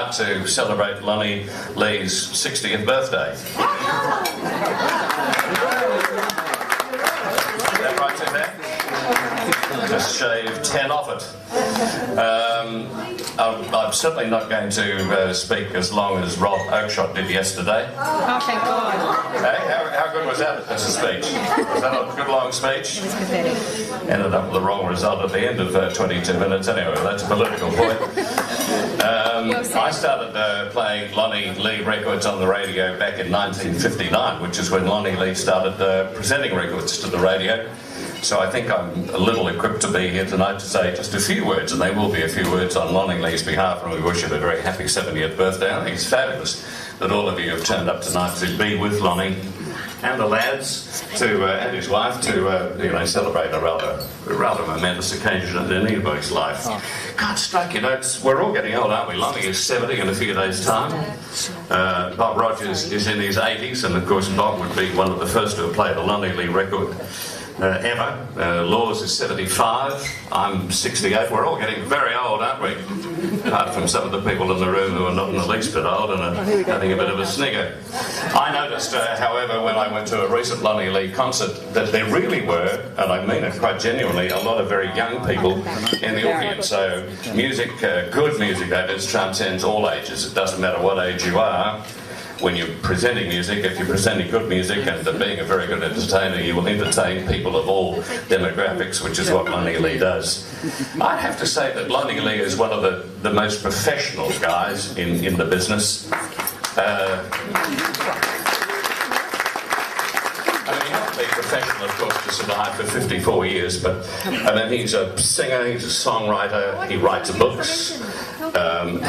out to celebrate Lonnie Lee's 60th birthday. Is that right, Suzanne? Just shave 10 off it. I'm certainly not going to speak as long as Rob Oakeshott did yesterday. Oh, thank God. Hey, how good was that as a speech? Was that a good long speech? It was pathetic. Ended up with the wrong result at the end of 22 minutes. Anyway, that's a political point. I started playing Lonnie Lee records on the radio back in 1959, which is when Lonnie Lee started presenting records to the radio. So I think I'm a little equipped to be here tonight to say just a few words, and they will be a few words on Lonnie Lee's behalf, and we wish him a very happy 70th birthday. I think it's fabulous that all of you have turned up tonight to be with Lonnie and the lads and his wife to celebrate a rather momentous occasion in anybody's life. Can't strike you notes. We're all getting old, aren't we? Lonnie is 70 in a few days' time. Bob Rogers is in his 80s, and of course Bob would be one of the first to have played a Lonnie Lee record ever. Laws is 75. I'm 68. We're all getting very old, aren't we? Apart from some of the people in the room who are not in the least bit old and are having a bit of a snigger. I noticed, however, when I went to a recent Lonnie Lee concert, that there really were, and I mean it quite genuinely, a lot of very young people in the audience. So music, good music, that is, transcends all ages. It doesn't matter what age you are. When you're presenting music, if you're presenting good music and being a very good entertainer, you will entertain people of all demographics, which is what Lonnie Lee does. I'd have to say that Lonnie Lee is one of the most professional guys in the business. I mean, you have to be professional, of course, to survive for 54 years, but I mean, he's a singer, he's a songwriter, he writes books.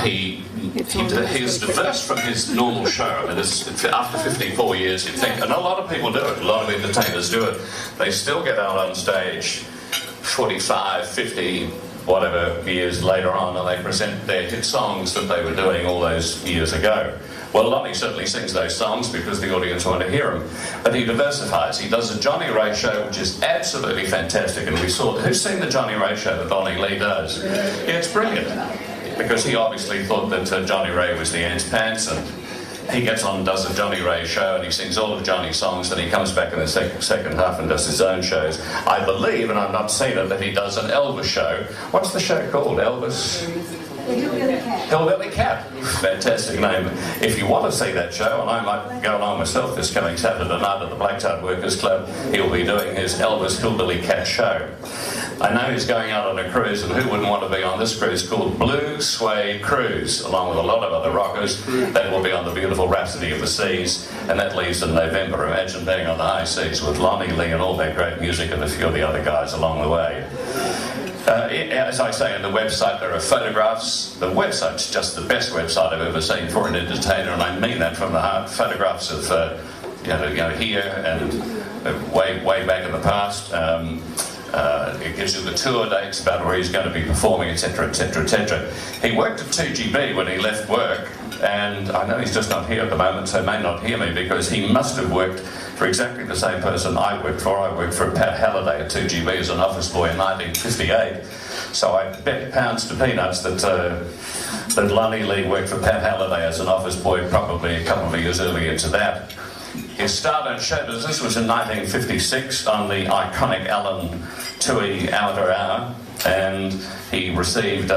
He's diverse from his normal show. I mean, after 54 years, you'd think, and a lot of people do it, a lot of entertainers do it, they still get out on stage 45, 50, whatever years later on, and they present their hit songs that they were doing all those years ago. Well, Lonnie certainly sings those songs because the audience want to hear them. But he diversifies. He does a Johnny Ray show, which is absolutely fantastic. And we saw, who's seen the Johnny Ray show that Lonnie Lee does? Yeah, it's brilliant. Because he obviously thought that Johnny Ray was the Ants Pants, and he gets on and does a Johnny Ray show, and he sings all of Johnny's songs, then he comes back in the second half and does his own shows. I believe, and I've not seen it, that he does an Elvis show. What's the show called? Elvis? Hillbilly Cat. Fantastic name. If you want to see that show, and I might go along myself this coming Saturday night at the Blacktown Workers Club, he'll be doing his Elvis Hillbilly Cat show. I know he's going out on a cruise, and who wouldn't want to be on this cruise called Blue Suede Cruise, along with a lot of other rockers. They will be on the beautiful Rhapsody of the Seas, and that leaves in November. Imagine being on the high seas with Lonnie Lee and all that great music and a few of the other guys along the way. As I say on the website, there are photographs. The website's just the best website I've ever seen for an entertainer, and I mean that from the heart. Photographs of here and way back in the past. It gives you the tour dates about where he's going to be performing, etc., etc., etc. He worked at 2GB when he left work, and I know he's just not here at the moment, so he may not hear me, because he must have worked for exactly the same person I worked for. I worked for Pat Halliday at 2GB as an office boy in 1958. So I bet pounds to peanuts that Lonnie Lee worked for Pat Halliday as an office boy, probably a couple of years earlier to that. His start on show business was in 1956 on the iconic Alan Tui Amateur Hour, and he received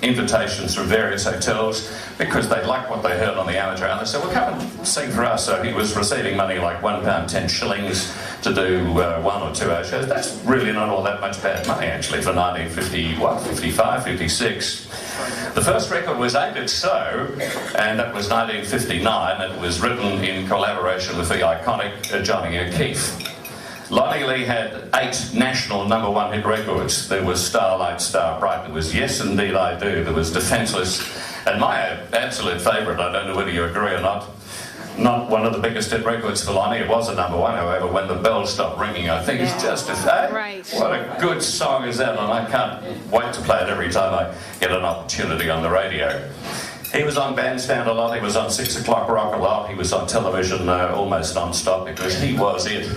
invitations from various hotels because they liked what they heard on the amateur hour. They said, well, come and sing for us. So he was receiving money like £1.10 to do 1 or 2 hour shows. That's really not all that much bad money, actually, for 55, 56. The first record was Ain't It So, and that was 1959. It was written in collaboration with the iconic Johnny O'Keefe. Lonnie Lee had 8 national #1 hit records. There was Starlight, Starbright, there was Yes Indeed I Do, there was Defenseless, and my absolute favourite, I don't know whether you agree or not one of the biggest hit records for Lonnie. It was a #1, however, When the Bells Stop Ringing. I think it's just what a good song is that, and I can't wait to play it every time I get an opportunity on the radio. He was on Bandstand a lot, he was on 6 O'Clock Rock a lot, he was on television almost non-stop, because he was it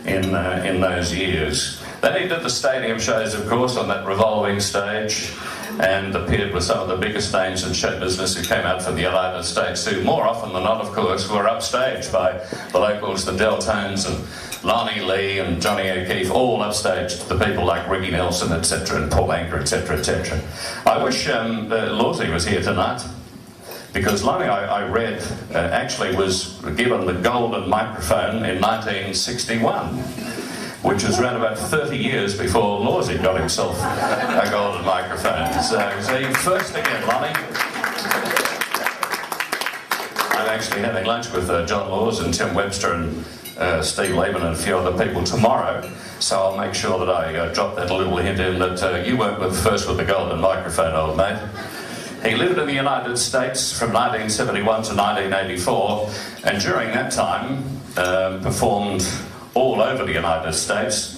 in those years. Then he did the stadium shows, of course, on that revolving stage, and appeared with some of the biggest names in show business who came out from the United States, who more often than not, of course, were upstaged by the locals, the Deltones and Lonnie Lee and Johnny O'Keefe, all upstaged the people like Ricky Nelson, etc., and Paul Anka, etc., etc. I wish Lawsy was here tonight, because Lonnie, I read, actually was given the golden microphone in 1961. Which was around about 30 years before Lawsy got himself a golden microphone. So, see, first again, Lonnie. I'm actually having lunch with John Laws and Tim Webster and Steve Lehman and a few other people tomorrow, so I'll make sure that I drop that little hint in that you weren't first with the golden microphone, old mate. He lived in the United States from 1971 to 1984, and during that time performed all over the United States,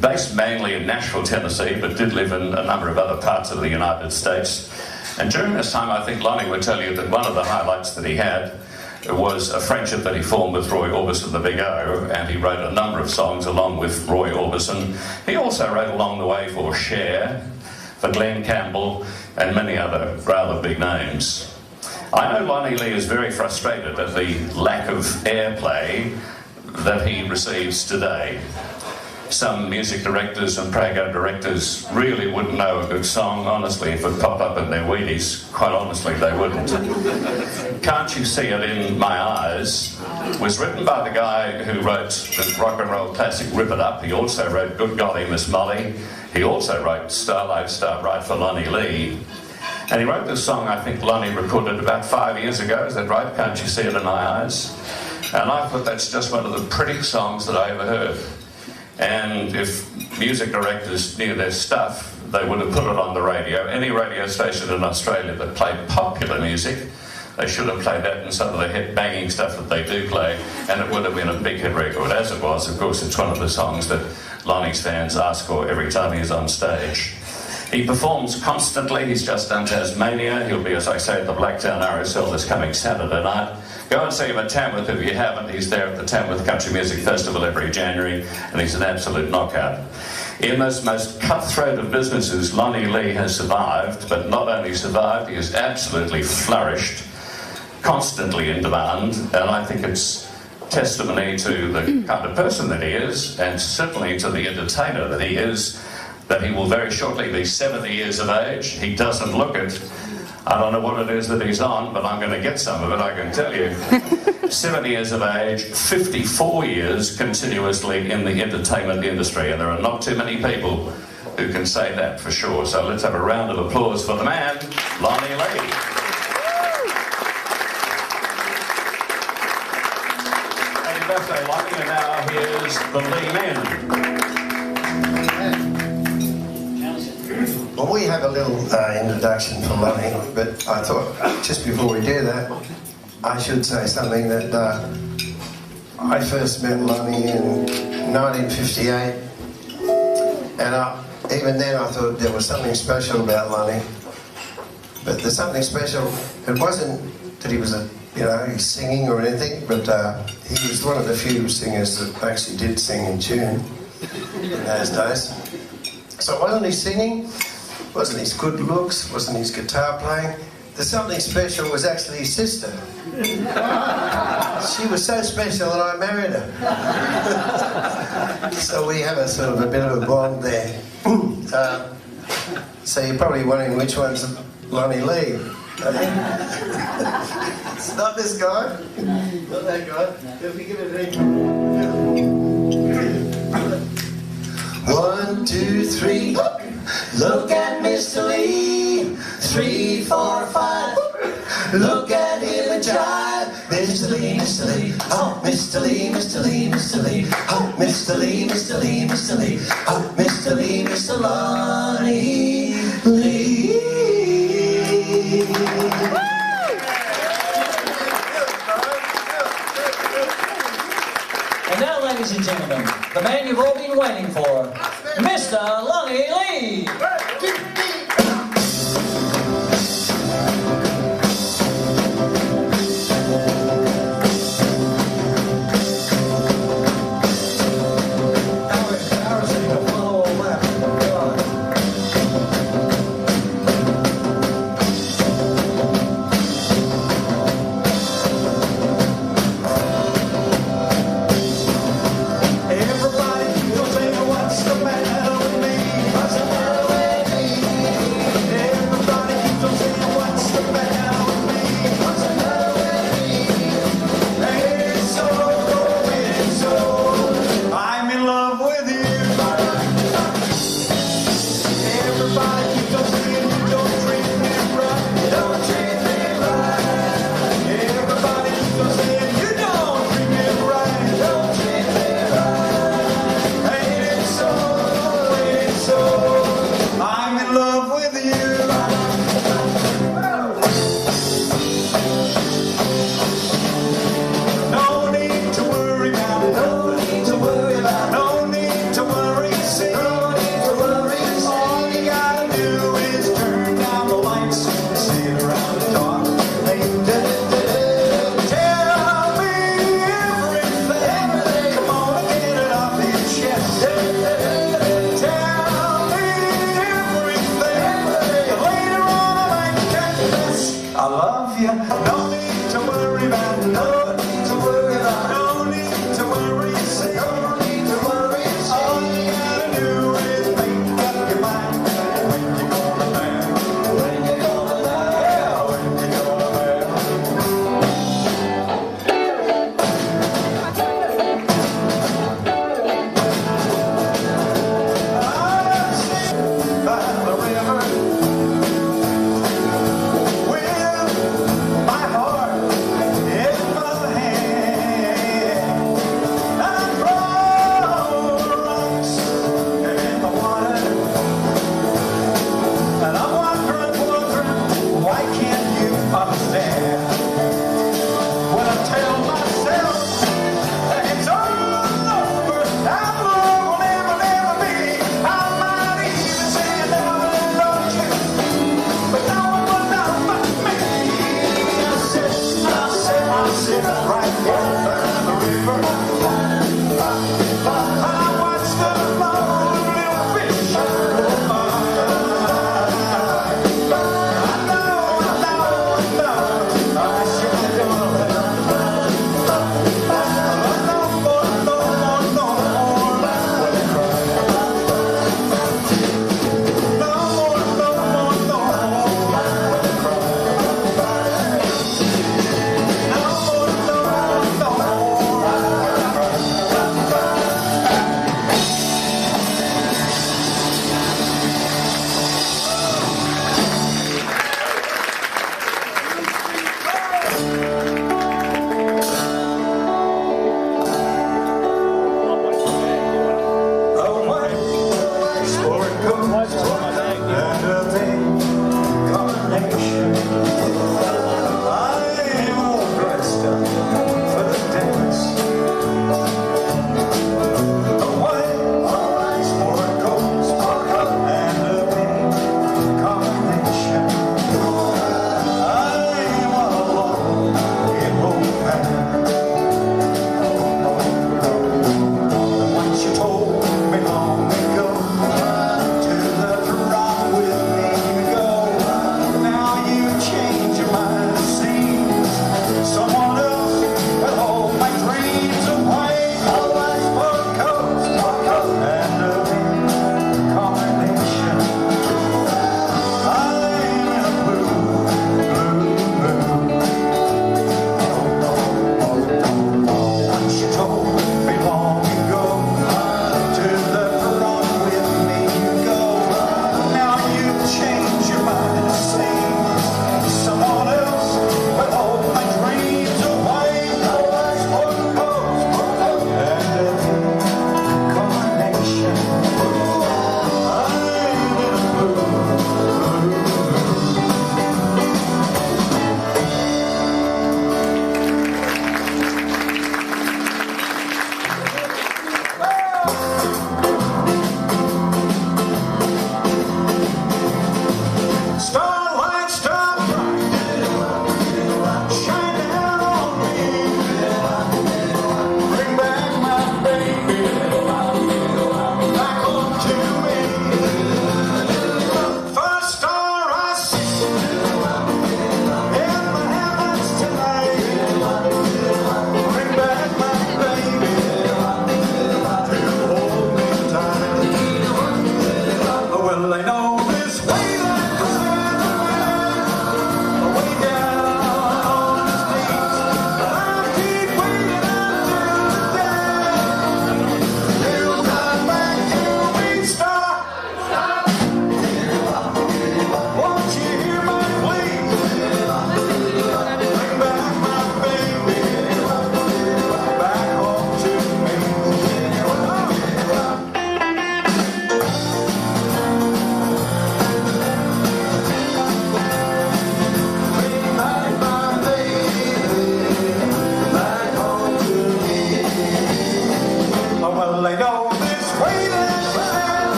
based mainly in Nashville, Tennessee, but did live in a number of other parts of the United States. And during this time, I think Lonnie would tell you that one of the highlights that he had was a friendship that he formed with Roy Orbison, the Big O, and he wrote a number of songs along with Roy Orbison. He also wrote along the way for Cher, for Glenn Campbell, and many other rather big names. I know Lonnie Lee is very frustrated at the lack of airplay that he receives today. Some music directors and program directors really wouldn't know a good song, honestly, if it popped up in their Wheaties. Quite honestly, they wouldn't. Can't You See It in My Eyes was written by the guy who wrote the rock and roll classic Rip It Up. He also wrote Good Golly Miss Molly. He also wrote Starlight Starbright for Lonnie Lee. And he wrote this song, I think Lonnie recorded about 5 years ago. Is that right? Can't You See It in My Eyes? And I thought that's just one of the prettiest songs that I ever heard. And if music directors knew their stuff, they would have put it on the radio. Any radio station in Australia that played popular music, they should have played that and some of the hit banging stuff that they do play, and it would have been a big hit record. As it was, of course, it's one of the songs that Lonnie's fans ask for every time he's on stage. He performs constantly. He's just done Tasmania. He'll be, as I say, at the Blacktown RSL this coming Saturday night. Go and see him at Tamworth if you haven't. He's there at the Tamworth Country Music Festival every January, and he's an absolute knockout. In this most cutthroat of businesses, Lonnie Lee has survived, but not only survived, he has absolutely flourished, constantly in demand, and I think it's testimony to the kind of person that he is, and certainly to the entertainer that he is, that he will very shortly be 70 years of age. He doesn't look it. I don't know what it is that he's on, but I'm going to get some of it, I can tell you. 70 years of age, 54 years continuously in the entertainment industry, and there are not too many people who can say that for sure. So let's have a round of applause for the man, Lonnie Lee. Happy birthday, Lonnie, and now here's the Lee Men. Well, we have a little introduction for Lonnie, but I thought just before we do that, I should say something that I first met Lonnie in 1958, and even then I thought there was something special about Lonnie. But there's something special. It wasn't that he was he's singing or anything, but he was one of the few singers that actually did sing in tune in those days. So wasn't his singing, wasn't his good looks, wasn't his guitar playing. The something special was actually his sister. She was so special that I married her. So we have a sort of a bit of a bond there. So you're probably wondering which one's Lonnie Lee. It's not this guy. Not that guy. If we give it a 1, 2, 3. Look at Mr. Lee. 3, 4, 5. Look at him and jive. Mr. Lee, Mr. Lee. Oh, Mr. Lee, Mr. Lee, Mr. Lee. Oh, Mr. Lee, Mr. Lee, Mr. Lee. Oh, Mr. Lee, Mr. Lonnie Lee. And now, ladies and gentlemen, the man you've all been waiting for, Mr. Lonnie Lee.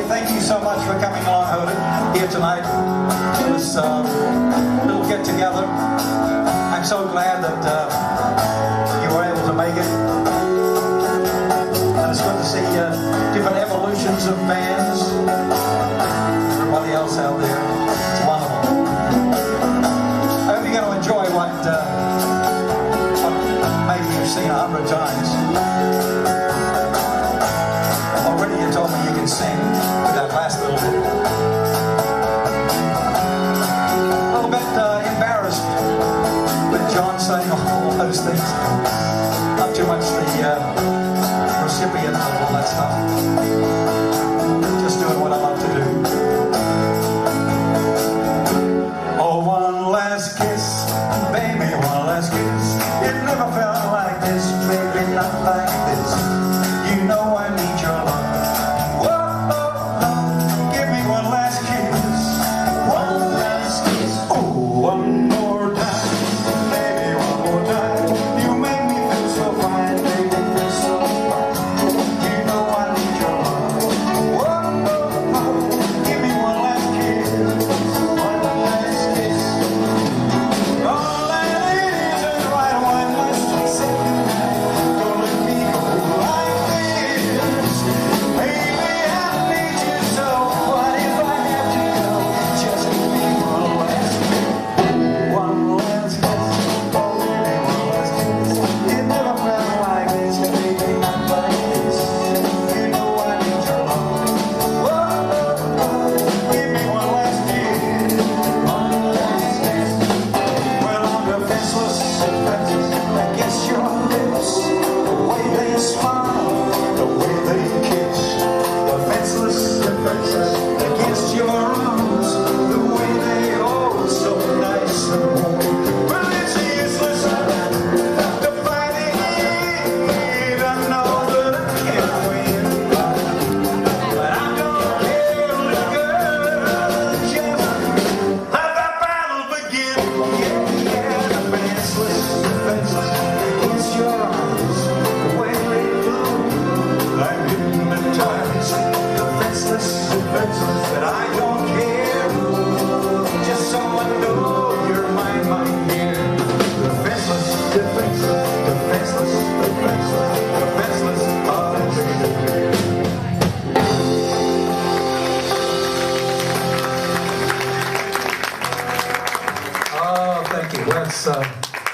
Thank you so much for coming along here tonight to this little get-together. I'm so glad that you were able to make it. And it's good to see different evolutions of bands. Everybody else out there. It's wonderful. I hope you're going to enjoy what maybe you've seen 100 times. Already you told me you can sing with that last little bit. A little bit embarrassed with John saying all those things. Not too much the recipient of all that stuff. Just doing what I love to do. Oh, one last kiss, baby, one last kiss. It never felt like this, baby, not like this. You know I need your love.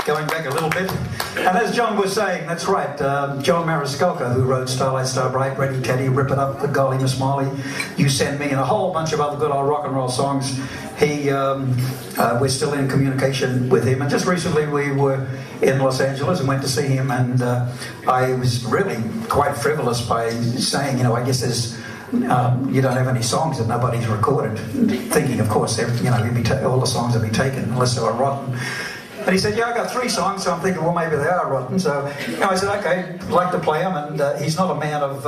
Going back a little bit. And as John was saying, that's right, John Mariscalco, who wrote Starlight Starbright, Ready Teddy, Rip It Up, The Golly Miss Molly, You Send Me, and a whole bunch of other good old rock and roll songs. We're still in communication with him, and just recently we were in Los Angeles and went to see him, and I was really quite frivolous by saying, you know, I guess there's you don't have any songs that nobody's recorded, thinking, of course, all the songs will be taken unless they were rotten. And he said, yeah, I got 3 songs, so I'm thinking, well, maybe they are rotten. So I said, okay, I'd like to play them. And he's not a man of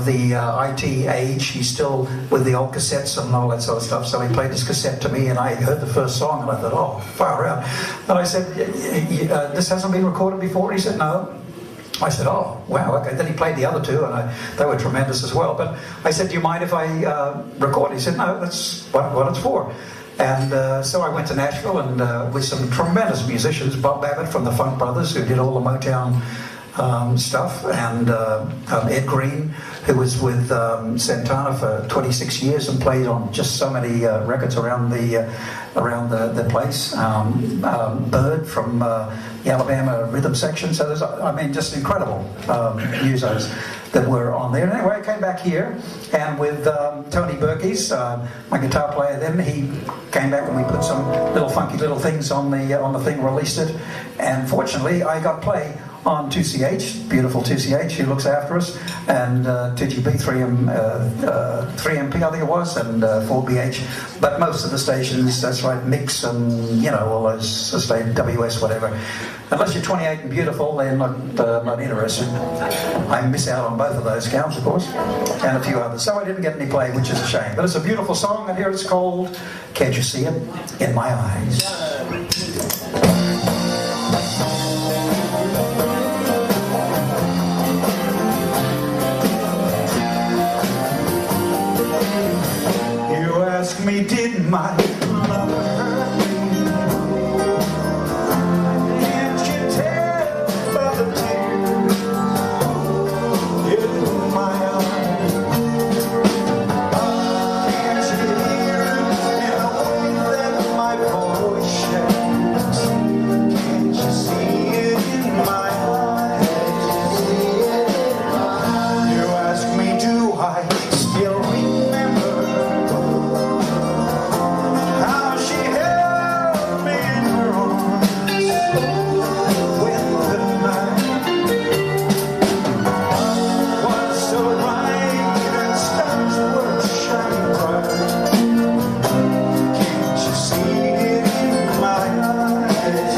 the IT age. He's still with the old cassettes and all that sort of stuff. So he played this cassette to me, and I heard the first song, and I thought, oh, far out. And I said, this hasn't been recorded before? And he said, no. I said, oh, wow, okay. Then he played the other 2, and they were tremendous as well. But I said, do you mind if I record? He said, no, that's what it's for. And so I went to Nashville, and with some tremendous musicians, Bob Babbitt from the Funk Brothers, who did all the Motown stuff, and Ed Green, who was with Santana for 26 years and played on just so many records around the place. Bird from the Alabama rhythm section. So there's, I mean, just incredible musos that were on there. And anyway, I came back here, and with Tony Berkey's, my guitar player then, he came back and we put some little funky little things on the thing, released it, and fortunately I got play on 2CH, beautiful 2CH, who looks after us, and 2GB, 3MP I think it was, and 4BH. But most of the stations, that's right, Mix and, you know, all those state WS, whatever. Unless you're 28 and beautiful, they're not interested. I miss out on both of those counts, of course, and a few others. So I didn't get any play, which is a shame. But it's a beautiful song, and here it's called Can't You See It in My Eyes? You ask me, did my love hurt me? Can't you tell by the tears in my eyes? Can't you hear it in the way that my voice shakes? Can't you see it in my eyes? You ask me, do I still remember how she held me in her arms when the night was so bright and stars were shining bright? Can't you see it in my eyes? It's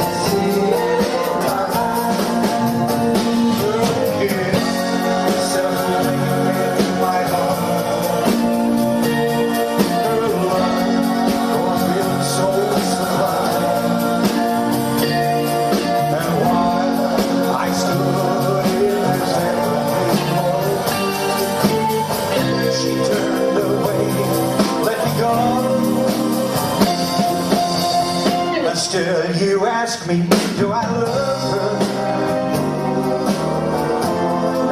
something in my heart. Her love was feeling so sublime. And while I stood in his heavenly hall, she turned away, let me go. And still you ask me, do I love her?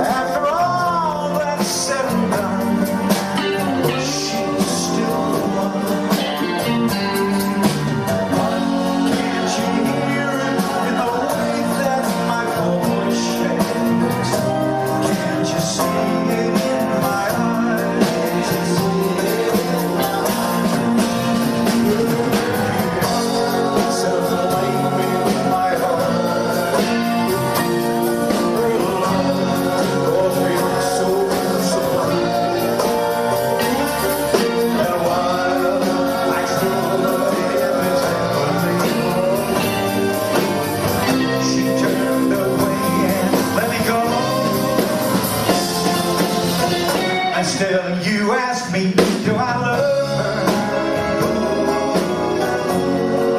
After all that's said and done, she's still the one. Can't you hear it in the way that my voice shakes? Can't you see it in my eyes? So flame in my heart. Her love was feeling so sublime. And while I stood in his heavenly hall, she turned away and let me go. And still you ask me, do I love her?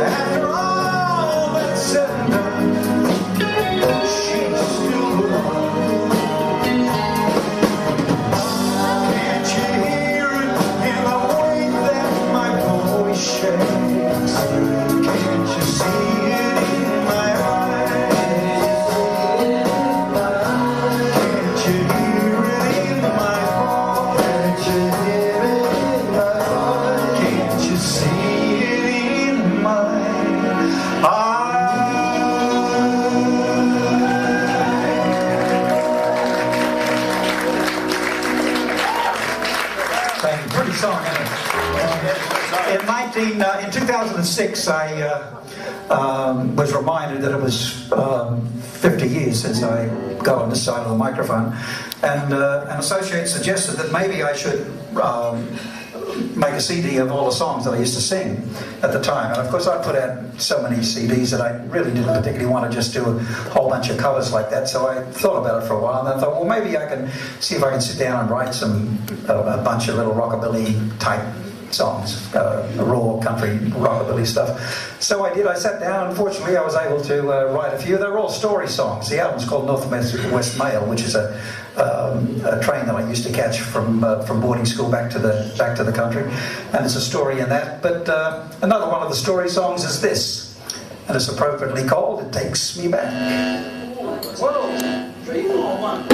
After all that's said and done, she's still the one. Can't you hear it in the way that my voice shakes? Can't you see it in my eyes? Can't you hear it in my heart? Can't you hear it in my heart? Can't you see it in my eyes? Thank you. Pretty song, isn't it? In 2006, I was reminded that it was 50 years since I got on this side of the microphone, and an associate suggested that maybe I should make a CD of all the songs that I used to sing at the time. And of course I put out so many CDs that I really didn't particularly want to just do a whole bunch of covers like that. So I thought about it for a while, and I thought, well, maybe I can see if I can sit down and write a bunch of little rockabilly type songs, raw country rockabilly stuff. So I did. I sat down. Unfortunately, I was able to write a few. They're all story songs. The album's called Northwest Mail, which is a train that I used to catch from boarding school back to the country, and there's a story in that. But another one of the story songs is this, and it's appropriately called "It Takes Me Back." Whoa, 3, 4, 1.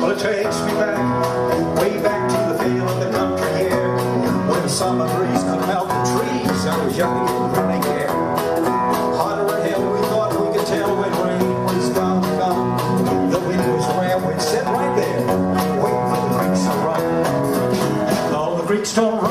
Well, it takes me back, way back to the feel of the country air, when the summer breeze could melt the trees. I was young and didn't really care. Hotter than hell, we thought we could tell when rain was gonna come. The wind was rare, we'd sit right there, waiting for the creeks to run. No, the creeks don't run.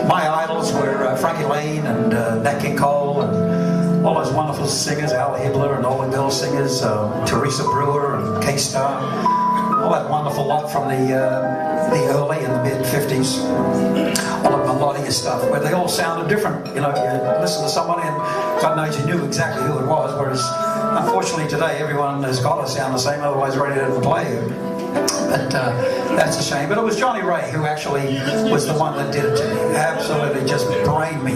my idols were Frankie Lane and Nat King Cole and all those wonderful singers, Al Hibbler and all the girl singers, Teresa Brewer and K-Star, all that wonderful lot from the early and the mid-50s, all that melodious stuff, where they all sounded different. You know, you listen to somebody and God knows you knew exactly who it was, whereas unfortunately today everyone has got to sound the same, otherwise the radio doesn't play you. But that's a shame. But it was Johnny Ray who actually was the one that did it to me. Absolutely just brained me.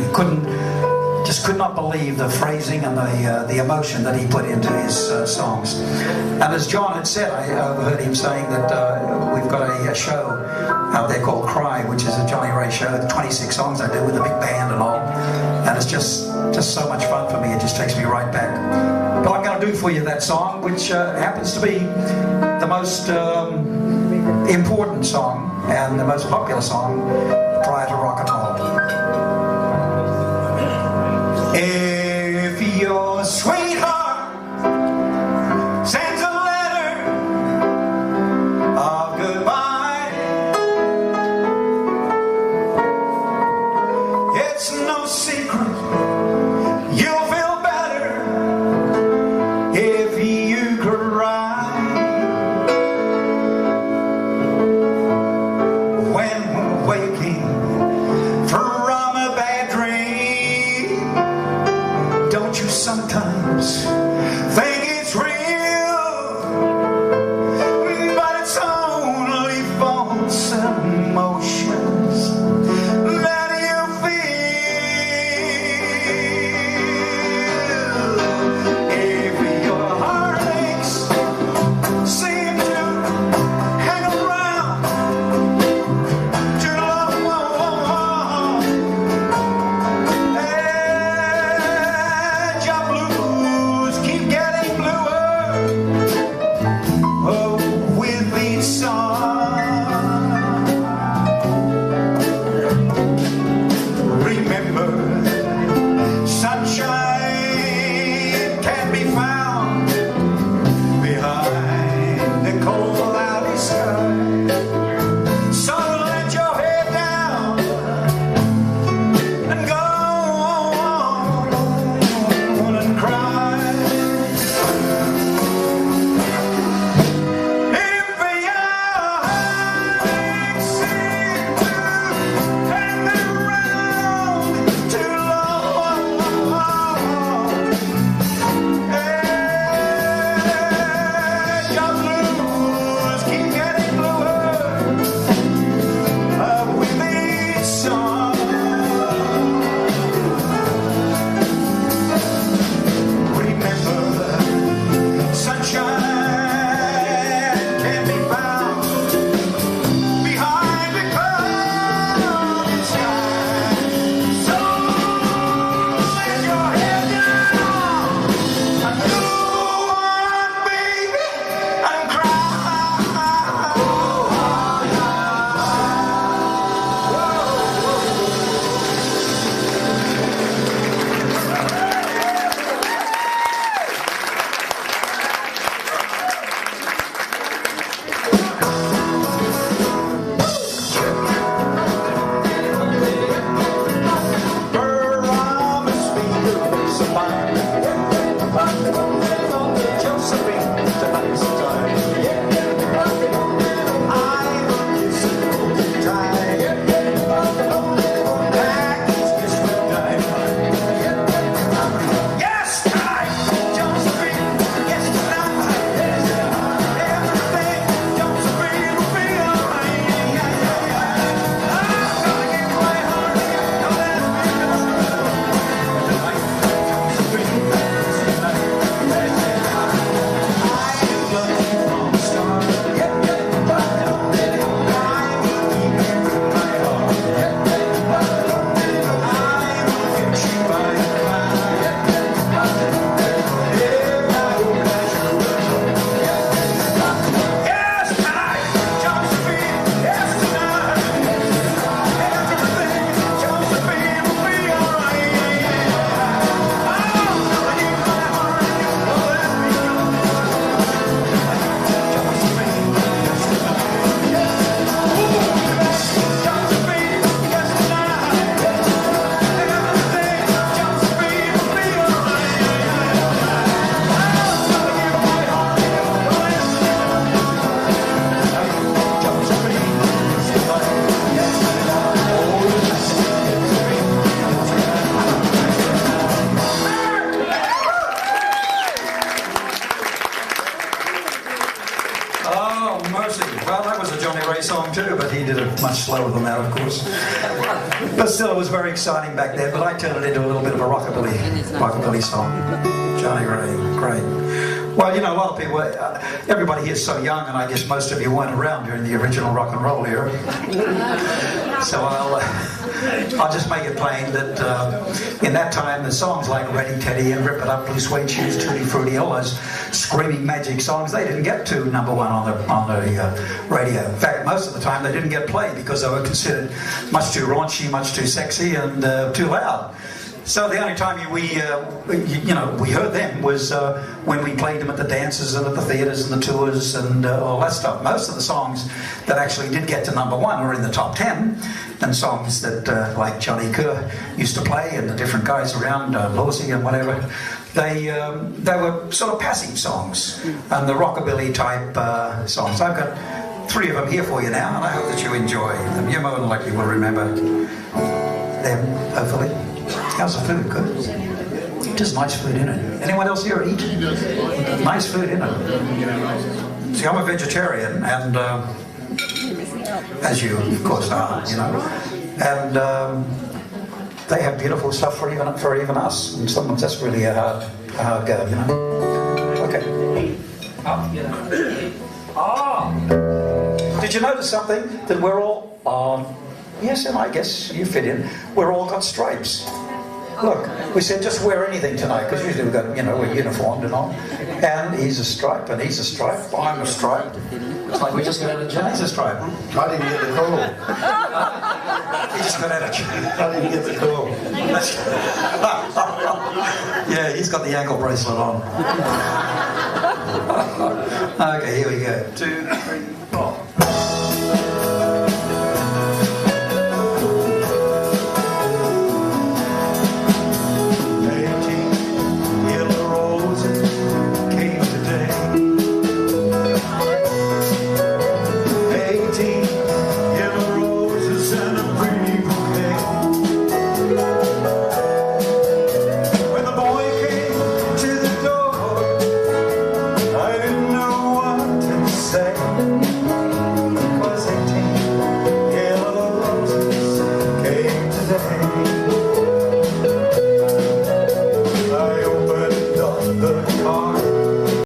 Just could not believe the phrasing and the emotion that he put into his songs. And as John had said, I overheard him saying that we've got a show out there called Cry, which is a Johnny Ray show. 26 songs I do with a big band and all. And it's just so much fun for me. It just takes me right back. But I'm going to do for you that song, which happens to be the most important song and the most popular song prior to rock and roll. If your sweetheart sends a letter of goodbye, it's no secret you'll feel better if you cry. When waking from a bad dream, don't you sometimes think it's real? But it's only false emotions that you feel. But still, it was very exciting back then. But I turned it into a little bit of a rockabilly song. Johnny Ray, great. Well, you know, a lot of people, everybody here is so young, and I guess most of you weren't around during the original rock and roll era. So I'll just make it plain that in that time, the songs like Ready Teddy and Rip It Up, Blue Suede Shoes, Tutti Frutti, all those screaming magic songs, they didn't get to number one on the radio. In fact, most of the time they didn't get played because they were considered much too raunchy, much too sexy, and too loud. So the only time we heard them was when we played them at the dances and at the theatres and the tours and all that stuff. Most of the songs that actually did get to number one were in the top 10, and songs that like Johnny Kerr used to play and the different guys around, Lawsy and whatever, they were sort of passive songs and the rockabilly type songs. I've got 3 of them here for you now, and I hope that you enjoy them. You more than likely will remember them, hopefully. How's the food? Good? Just nice food, isn't it? Anyone else here eat? Nice food, isn't it? See, I'm a vegetarian, and as you, of course, are, you know. And they have beautiful stuff for even us. And sometimes that's really a hard go, you know. Okay. Did you notice something? That we're all, yes, and I guess you fit in, we're all got stripes. Look, we said just wear anything tonight, because usually we've got, you know, we're uniformed and all. And he's a stripe, and he's a stripe, I'm a stripe. It's like we just got out of jail. He's a stripe. I didn't get the call. He just got out of jail. I didn't get the call. Yeah, he's got the ankle bracelet on. Okay, here we go. 2.